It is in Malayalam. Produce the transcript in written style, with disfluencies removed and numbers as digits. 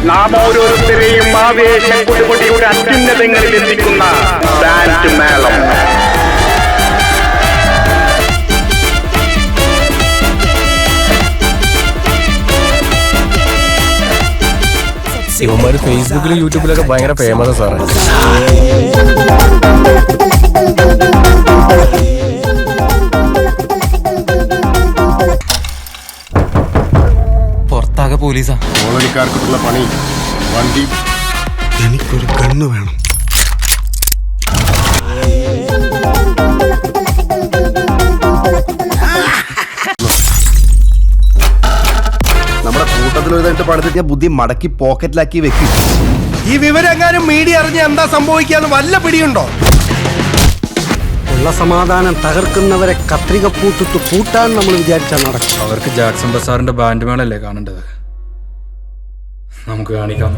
നാം ഓരോരുത്തരെയും ആവേശ കൊടുകൊടിയുടെ അത്യുന്നതങ്ങളിൽ എത്തിക്കുന്ന ബാൻഡ് മേളം. ഇവന്മാര് ഫേസ്ബുക്കിലും യൂട്യൂബിലൊക്കെ ഭയങ്കര ഫേമസ് സാറേ. പുറത്താകെ പോലീസാ. കോളനിക്കാർക്കുള്ള പണി വണ്ടി. എനിക്കൊരു കണ്ണ് വേണം. നമ്മുടെ കൂട്ടത്തിൽ ഒരു പണിതെറ്റിയ ബുദ്ധി മടക്കി പോക്കറ്റിലാക്കി വെക്കും. ഈ വിവരം എങ്ങാനും മീഡിയ അറിഞ്ഞ് എന്താ സംഭവിക്കാന്ന് വല്ല പിടിയുണ്ടോ? ഉള്ള സമാധാനം തകർക്കുന്നവരെ കത്രിക പൂട്ടിട്ട് പൂട്ടാൻ നമ്മൾ വിചാരിച്ചാൽ നടക്കും. അവർക്ക് ജാക്സൺ ബസാറിന്റെ ബാൻഡ് മേളല്ലേ കാണേണ്ടത്. നമുക്ക് കാണിക്കാം.